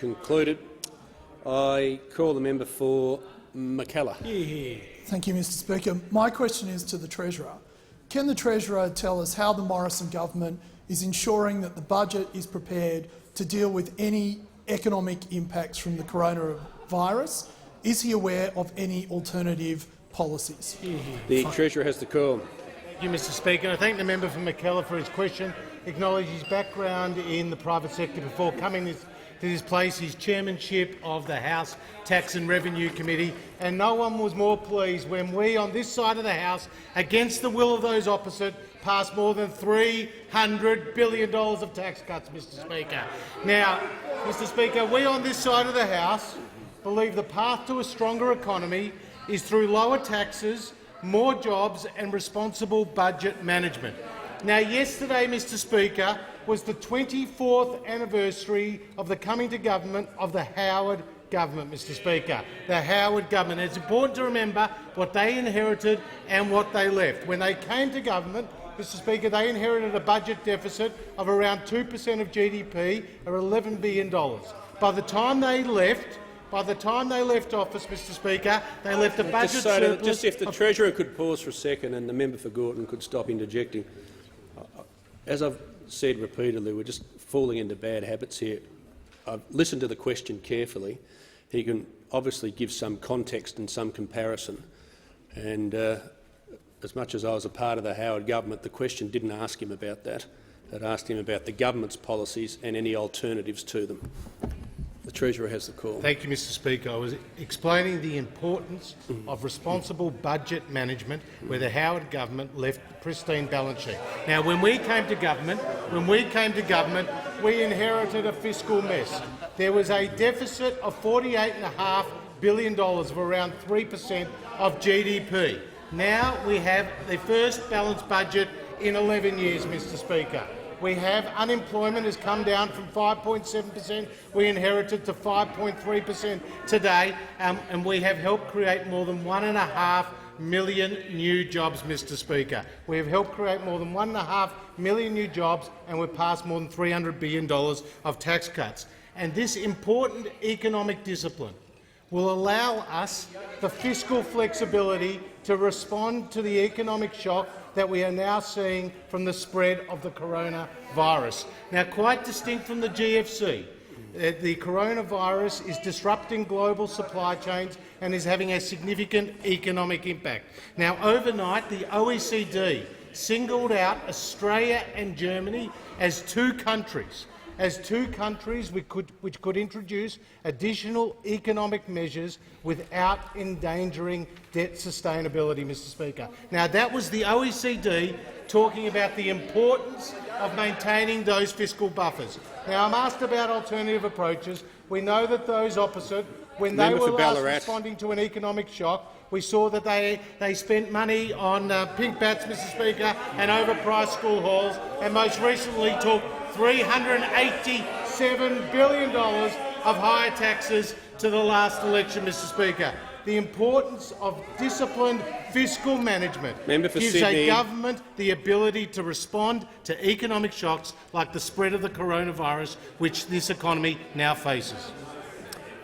Concluded. I call the member for McKellar. Thank you, Mr Speaker. My question is to the Treasurer. Can the Treasurer tell us how the Morrison government is ensuring that the budget is prepared to deal with any economic impacts from the coronavirus? Is he aware of any alternative policies? The Treasurer has the call. Thank you, Mr Speaker. I thank the member for McKellar for his question. Acknowledge his background in the private sector before coming to this place, his chairmanship of the House Tax and Revenue Committee, and no one was more pleased when we on this side of the House, against the will of those opposite, passed more than $300 billion of tax cuts, Mr Speaker. Now, Mr Speaker, we on this side of the House believe the path to a stronger economy is through lower taxes, more jobs and responsible budget management. Now, yesterday, Mr Speaker, was the 24th anniversary of the coming to government of the Howard government, Mr Speaker. The Howard government. It's important to remember what they inherited and what they left. When they came to government, Mr Speaker, they inherited a budget deficit of around 2% of GDP, or $11 billion. By the time they left office, Mr Speaker, they left a budget surplus. Just if the Treasurer could pause for a second and the member for Gorton could stop interjecting. As I've said repeatedly, we're just falling into bad habits here. I've listened to the question carefully. He can obviously give some context and some comparison. And as much as I was a part of the Howard government, the question didn't ask him about that. It asked him about the government's policies and any alternatives to them. The Treasurer has the call. Thank you, Mr Speaker. I was explaining the importance of responsible budget management where the Howard government left a pristine balance sheet. Now, when we came to government, we inherited a fiscal mess. There was a deficit of $48.5 billion, of around 3% of GDP. Now we have the first balanced budget in 11 years, Mr Speaker. We have unemployment has come down from 5.7% we inherited to 5.3% today, and we have helped create more than 1.5 million new jobs, Mr Speaker. We have helped create more than 1.5 million new jobs, and we've passed more than $300 billion of tax cuts. And this important economic discipline will allow us the fiscal flexibility to respond to the economic shock that we are now seeing from the spread of the coronavirus. Now, quite distinct from the GFC, the coronavirus is disrupting global supply chains and is having a significant economic impact. Now, overnight, the OECD singled out Australia and Germany as two countries which could introduce additional economic measures without endangering debt sustainability, Mr Speaker. Now, that was the OECD talking about the importance of maintaining those fiscal buffers. Now, I'm asked about alternative approaches. We know that those opposite, when they were last responding to an economic shock, we saw that they spent money on pink bats, Mr Speaker, and overpriced school halls, and most recently took $387 billion of higher taxes to the last election, Mr Speaker. The importance of disciplined fiscal management gives a government the ability to respond to economic shocks like the spread of the coronavirus, which this economy now faces.